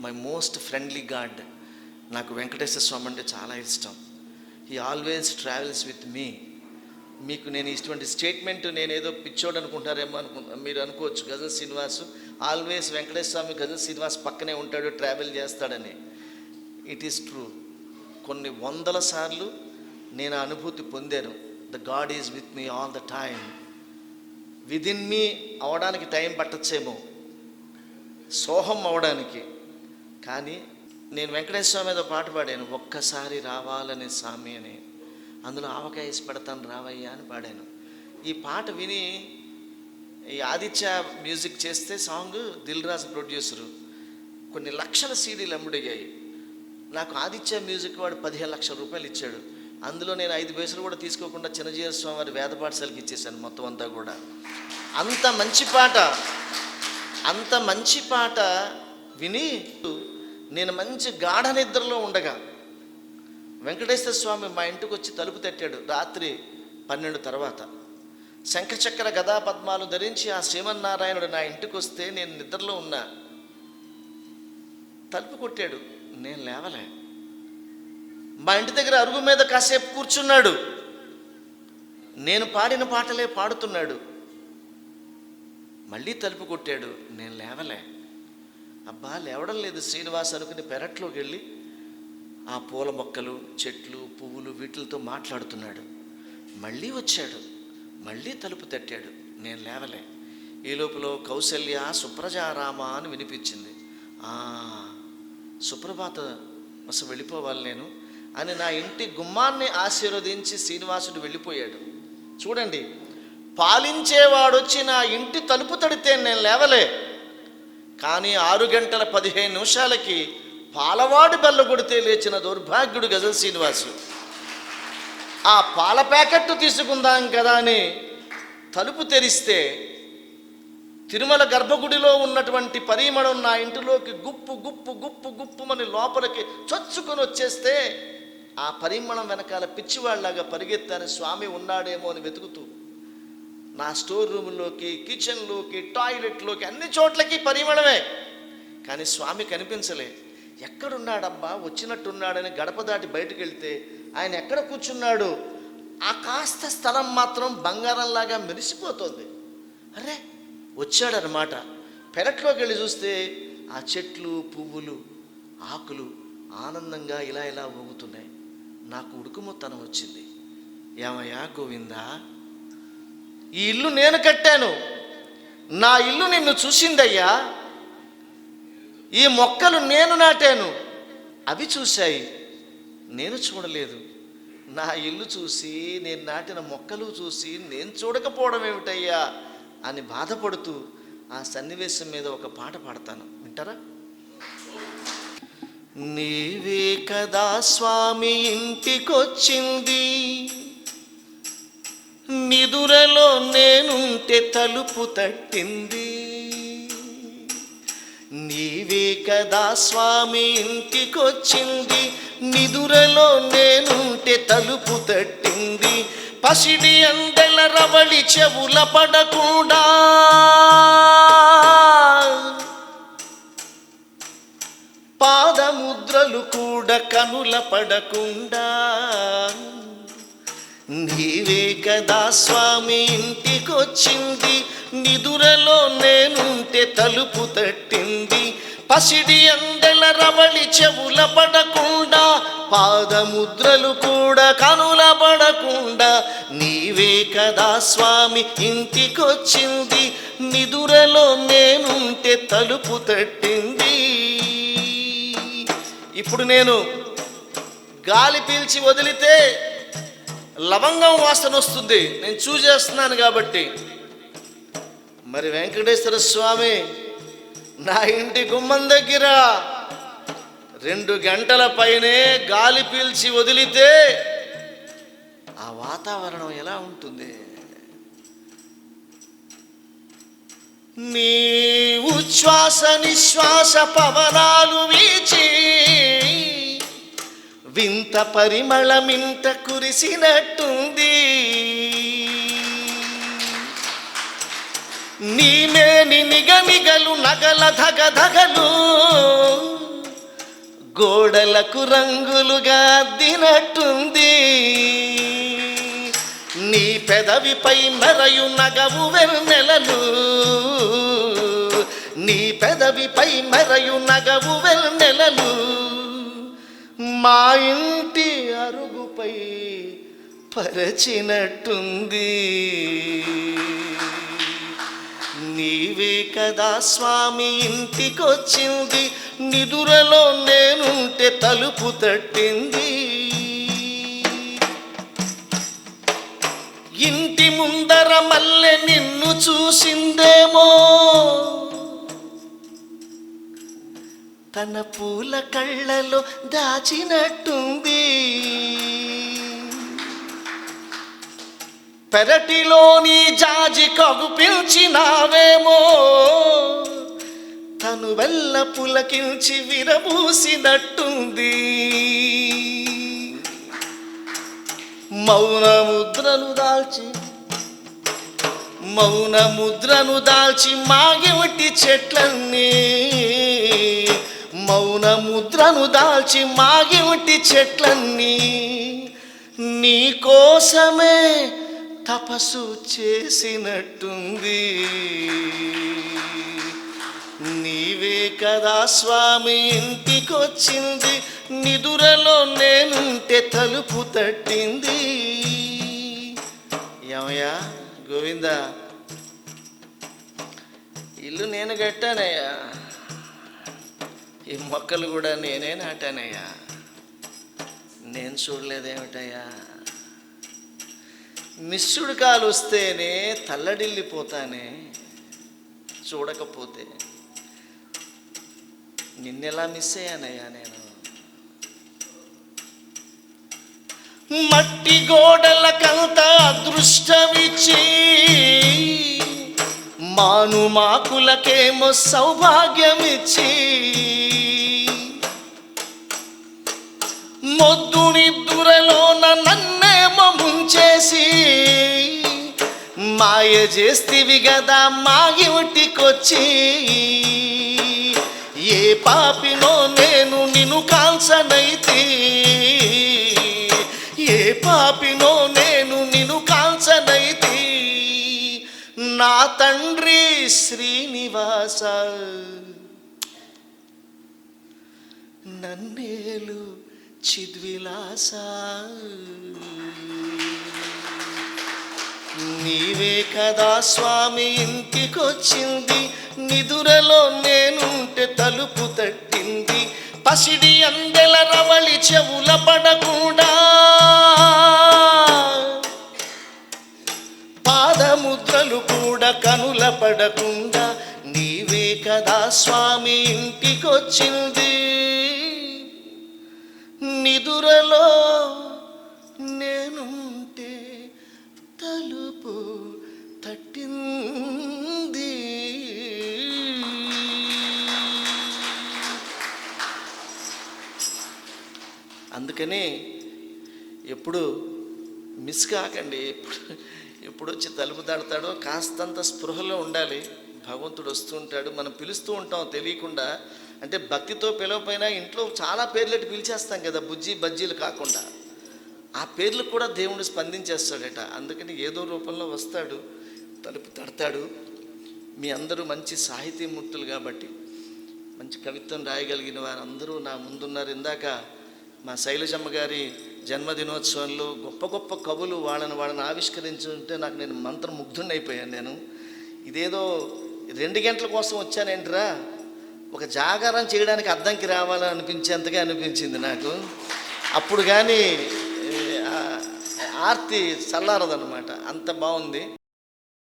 My most friendly God. నాకు వెంకటేశ్వర స్వామి అంటే చాలా ఇష్టం. He always travels with me. మీకు నేను ఇటువంటి స్టేట్మెంట్ నేను ఏదో పిచ్చోడు అనుకుంటారేమో మీరు అనుకోవచ్చు. గజల్ శ్రీనివాస్ ఆల్వేస్ వెంకటేశ్వర స్వామి గజల్ శ్రీనివాస్ పక్కనే ఉంటాడు, ట్రావెల్ చేస్తాడని. It is true. కొన్ని వందల సార్లు నేను అనుభూతి పొందాను. The God is with me all the time. Within me అవడానికి టైం పట్టచ్చేమో, సోహం అవడానికి. కానీ నేను వెంకటేశ్వర స్వామి మీద పాట పాడాను, ఒక్కసారి రావాలని స్వామి అని. అందులో ఆవకాయ వేసి పెడతాను రావయ్యా అని పాడాను. ఈ పాట విని ఈ ఆదిత్య మ్యూజిక్ చేస్తే సాంగ్ దిల్ రాజు ప్రొడ్యూసరు కొన్ని లక్షల సీడీలు అమ్ముడయ్యాయి. నాకు ఆదిత్య మ్యూజిక్ వాడు 15 లక్షల రూపాయలు ఇచ్చాడు. అందులో నేను 5 పైసలు కూడా తీసుకోకుండా చిన్నజీవ స్వామి వారి వేద పాఠశాలకి ఇచ్చేసాను మొత్తం అంతా కూడా. అంత మంచి పాట విని నేను మంచి గాఢ నిద్రలో ఉండగా వెంకటేశ్వర స్వామి మా ఇంటికి వచ్చి తలుపు తట్టాడు రాత్రి 12 తర్వాత. శంఖచక్ర గదా పద్మాలు ధరించి ఆ శ్రీమన్నారాయణుడు నా ఇంటికి వస్తే నేను నిద్రలో ఉన్నా. తలుపు కొట్టాడు, నేను లేవలే. మా ఇంటి దగ్గర అరుగు మీద కాసేపు కూర్చున్నాడు. నేను పాడిన పాటలే పాడుతున్నాడు. మళ్ళీ తలుపు కొట్టాడు, నేను లేవలే. అబ్బా లేవడం లేదు శ్రీనివాస్ అనుకుని పెరట్లోకి వెళ్ళి ఆ పూల మొక్కలు, చెట్లు, పువ్వులు వీటితో మాట్లాడుతున్నాడు. మళ్ళీ వచ్చాడు, మళ్ళీ తలుపు తట్టాడు, నేను లేవలే. ఈ లోపల కౌసల్య సుప్రజారామ అని వినిపించింది. సుప్రభాత అసలు వెళ్ళిపోవాలి నేను అని నా ఇంటి గుమ్మాన్ని ఆశీర్వదించి శ్రీనివాసుడు వెళ్ళిపోయాడు. చూడండి, పాలించేవాడు వచ్చి నా ఇంటి తలుపు తడితే నేను లేవలే. కానీ 6 గంటల 15 నిమిషాలకి పాలవాడి బెల్ల కొడితే లేచిన దౌర్భాగ్యుడు గజల్ శ్రీనివాసు. ఆ పాల ప్యాకెట్ తీసుకుందాం కదా అని తలుపు తెరిస్తే తిరుమల గర్భగుడిలో ఉన్నటువంటి పరిమళం నా ఇంటిలోకి గుప్పు గుప్పు గుప్పు గుప్పుమని లోపలికి చొచ్చుకొని వచ్చేస్తే ఆ పరిమళం వెనకాల పిచ్చివాళ్లాగా పరిగెత్తాను. స్వామి ఉన్నాడేమో అని వెతుకుతూ నా స్టోర్ రూమ్లోకి, కిచెన్లోకి, టాయిలెట్లోకి, అన్ని చోట్లకి పరిమళమే. కానీ స్వామి కనిపించలే. ఎక్కడున్నాడబ్బా, వచ్చినట్టున్నాడని గడప దాటి బయటకు వెళ్తే ఆయన ఎక్కడ కూర్చున్నాడు, ఆ కాస్త స్థలం మాత్రం బంగారంలాగా మెరిసిపోతుంది. అరే వచ్చాడనమాట. పెరట్లోకి వెళ్ళి చూస్తే ఆ చెట్లు, పువ్వులు, ఆకులు ఆనందంగా ఇలా ఇలా ఊగుతున్నాయి. నాకు ఉడుకుమొత్తనం వచ్చింది. ఏమయ్యా గోవిందా, ఈ ఇల్లు నేను కట్టాను, నా ఇల్లు నిన్ను చూసిందయ్యా. ఈ మొక్కలు నేను నాటాను, అవి చూశాయి, నేను చూడలేదు. నా ఇల్లు చూసి, నేను నాటిన మొక్కలు చూసి నేను చూడకపోవడం ఏమిటయ్యా అని బాధపడుతూ ఆ సన్నివేశం మీద ఒక పాట పాడతాను, వింటారా? నీవే కదా స్వామి ఇంటికొచ్చింది, నిదురలో నేనుంటే తలుపు తట్టింది. నీవే కదా స్వామి ఇంటికొచ్చింది, నిదురలో నేనుంటే తలుపు తట్టింది. పసిడి అందెల రవళి చెవుల పడకుండా, పాదముద్రలు కూడా కనుల పడకుండా. నీవే కదా స్వామి ఇంటికొచ్చింది, నిదురలో నేనుంటే తలుపు తట్టింది. పసిడి అందెల రవళి చెవుల పడకుండా, పాదముద్రలు కూడా కనుల పడకుండా. నీవే కదా స్వామి ఇంటికొచ్చింది, నిదురలో నేనుంటే తలుపు తట్టింది. ఇప్పుడు నేను గాలి పీల్చి వదిలితే లవంగం వాసన వస్తుంది, నేను చూసేస్తున్నాను కాబట్టి. మరి వెంకటేశ్వర స్వామి నా ఇంటి గుమ్మం దగ్గర 2 గంటల పైనే గాలి పీల్చి వదిలితే ఆ వాతావరణం ఎలా ఉంటుంది? నీ ఉచ్ఛ్వాస నిశ్వాస పవనాలు వీచి వింత పరిమళమింత కురిసినట్టుంది. నీమేని నిగనిగలు నగల ధగధగలు గోడలకు రంగులుగా అద్దినట్టుంది. నీ పెదవిపై మెరయు నగవు వెన్నెలలు, నీ పెదవిపై మెరయు నగవు వెన్నెలలు మా ఇంటి అరుగుపై పరచినట్టుంది. నీవే కదా స్వామి ఇంటికొచ్చింది, నిదురలో నేనుంటే తలుపు తట్టింది. ఇంటి ముందర మల్లె నిన్ను చూసిందేమో, తన పూల కళ్ళలో దాచినట్టుంది. పెరటిలోని జాజి కగుపించినావేమో, తను వెల్ల పులకించి విరబూసినట్టుంది. మౌన ముద్రను దాల్చి మాగివటి చెట్లన్నీ, మౌన ముద్రను దాల్చి మాగివటి చెట్లన్నీ నీ కోసమే తపస్సు చేసినట్టుంది. నీవే కదా స్వామి ఇంటికొచ్చింది, నిదురలో నేనుంటే తలుపు తట్టింది. ఏమయ్యా గోవిందా, ఇల్లు నేను కట్టానయ్యా, ఈ మొక్కలు కూడా నేనే నాటానయ్యా, నేను చూడలేదేమిటయ్యా? మిస్సుడు కాలు వస్తేనే తల్లడిల్లిపోతానే, చూడకపోతే నిన్నెలా మిస్ అయ్యానయ్యా నేను? మట్టి గోడలకంత అదృష్టమిచ్చి, మానుమాకులకేమో సౌభాగ్యమిచ్చి, మొద్దుని దురలోన నన్నేమో ముంచేసి మాయ చేస్తివి గదా మాగివటికొచ్చి. ఏ పాపినో నేను నిన్ను కాల్చనైతి, ఏ పాపినో నేను నిన్ను కాల్చనైతి. నా తండ్రి శ్రీనివాస నన్నేలు చిద్విలాస, నీవే కదా స్వామి ఇంటికొచ్చింది, నిదురలో నేనుంటే తలుపు తట్టింది. పసిడి అందెల రవళి చెవుల పడకుండా, పాదముద్రలు కూడా కనుల పడకుండా, నీవే కదా స్వామి ఇంటికొచ్చింది, నిదురలో నేనుంటే తలుపు తట్టింది. అందుకని ఎప్పుడు మిస్ కాకండి, ఎప్పుడు వచ్చి తలుపు తడతాడో కాస్తంత స్పృహలో ఉండాలి. భగవంతుడు వస్తూ ఉంటాడు, మనం పిలుస్తూ ఉంటాం తెలియకుండా. అంటే భక్తితో పిలవపోయినా ఇంట్లో చాలా పేర్లెట్టి పిలిచేస్తాం కదా, బుజ్జి బజ్జీలు కాకుండా. ఆ పేర్లు కూడా దేవుడు స్పందించేస్తాడట. అందుకని ఏదో రూపంలో వస్తాడు, తలుపు తడతాడు. మీ అందరూ మంచి సాహితీమూర్తులు కాబట్టి, మంచి కవిత్వం రాయగలిగిన వారు అందరూ నా ముందున్నారు. ఇందాక మా శైలజమ్మ గారి జన్మదినోత్సవంలో గొప్ప గొప్ప కవులు వాళ్ళని ఆవిష్కరించుంటే నేను మంత్రముగ్ధుడిని అయిపోయాను. నేను ఇదేదో 2 గంటల కోసం వచ్చానేంట్రా, ఒక జాగారం చేయడానికి అద్దంకి రావాలని అనిపించేంతగా అనిపించింది నాకు. అప్పుడు కానీ ఆర్తి చల్లారదనమాట, అంత బాగుంది.